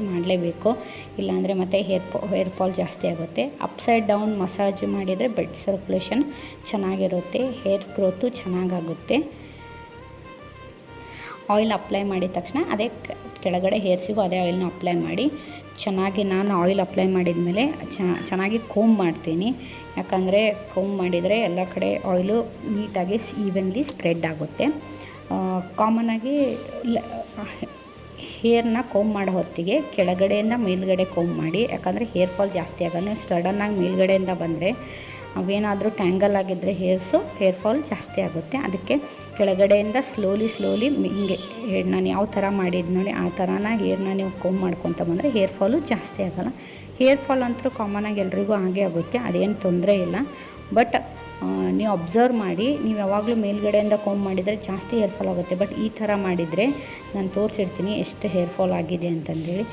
ಮಾಡಲೇಬೇಕು, ಇಲ್ಲಾಂದರೆ ಮತ್ತೆ ಹೇರ್ ಫಾಲ್ ಜಾಸ್ತಿ ಆಗುತ್ತೆ. ಅಪ್ಸೈಡ್ ಡೌನ್ ಮಸಾಜ್ ಮಾಡಿದರೆ ಬ್ಲಡ್ ಸರ್ಕ್ಯುಲೇಷನ್ ಚೆನ್ನಾಗಿರುತ್ತೆ, ಹೇರ್ ಗ್ರೋತು ಚೆನ್ನಾಗಾಗುತ್ತೆ. ಆಯಿಲ್ ಅಪ್ಲೈ ಮಾಡಿದ ತಕ್ಷಣ ಅದೇ ಕೆಳಗಡೆ ಹೇರ್ಸಿಗೂ ಅದೇ ಆಯಿಲ್ನ ಅಪ್ಲೈ ಮಾಡಿ ಚೆನ್ನಾಗಿ, ನಾನು ಆಯಿಲ್ ಅಪ್ಲೈ ಮಾಡಿದ ಮೇಲೆ ಚೆನ್ನಾಗಿ ಕೋಂಬ್ ಮಾಡ್ತೀನಿ. ಯಾಕಂದರೆ ಕೋಂಬ್ ಮಾಡಿದರೆ ಎಲ್ಲ ಕಡೆ ಆಯಿಲು ನೀಟಾಗಿ ಈವನ್ಲಿ ಸ್ಪ್ರೆಡ್ ಆಗುತ್ತೆ. ಕಾಮನಾಗಿ ಹೇರ್ನ ಕೋಂಬ್ ಮಾಡೋ ಹೊತ್ತಿಗೆ ಕೆಳಗಡೆಯಿಂದ ಮೇಲ್ಗಡೆ ಕೋಂಬ್ ಮಾಡಿ, ಯಾಕಂದರೆ ಹೇರ್ ಫಾಲ್ ಜಾಸ್ತಿ ಆಗಲ್ಲ. ನೀವು ಸಡನ್ನಾಗಿ ಮೇಲ್ಗಡೆಯಿಂದ ಬಂದರೆ ಅವೇನಾದರೂ ಟ್ಯಾಂಗಲ್ ಆಗಿದ್ದರೆ ಹೇರ್ ಫಾಲ್ ಜಾಸ್ತಿ ಆಗುತ್ತೆ. ಅದಕ್ಕೆ ಕೆಳಗಡೆಯಿಂದ ಸ್ಲೋಲಿ ಹಿಂಗೆ ನಾನು ಯಾವ ಥರ ಮಾಡಿದ್ದು ನೋಡಿ ಆ ಥರನ ಹೇರ್ನ ನೀವು ಕೋಂಬ್ ಮಾಡ್ಕೊತ ಬಂದರೆ ಹೇರ್ ಫಾಲು ಜಾಸ್ತಿ ಆಗೋಲ್ಲ. ಹೇರ್ ಫಾಲ್ ಅಂತೂ ಕಾಮನಾಗಿ ಎಲ್ರಿಗೂ ಹಾಗೇ ಆಗುತ್ತೆ, ಅದೇನು ತೊಂದರೆ ಇಲ್ಲ. ಬಟ್ ನೀವು ಅಬ್ಸರ್ವ್ ಮಾಡಿ, ನೀವು ಯಾವಾಗಲೂ ಮೇಲ್ಗಡೆಯಿಂದ ಕೋಂಬ್ ಮಾಡಿದರೆ ಜಾಸ್ತಿ ಹೇರ್ ಫಾಲ್ ಆಗುತ್ತೆ. ಬಟ್ ಈ ಥರ ಮಾಡಿದರೆ ನಾನು ತೋರಿಸಿರ್ತೀನಿ ಎಷ್ಟು ಹೇರ್ ಫಾಲ್ ಆಗಿದೆ ಅಂತಂದೇಳಿ.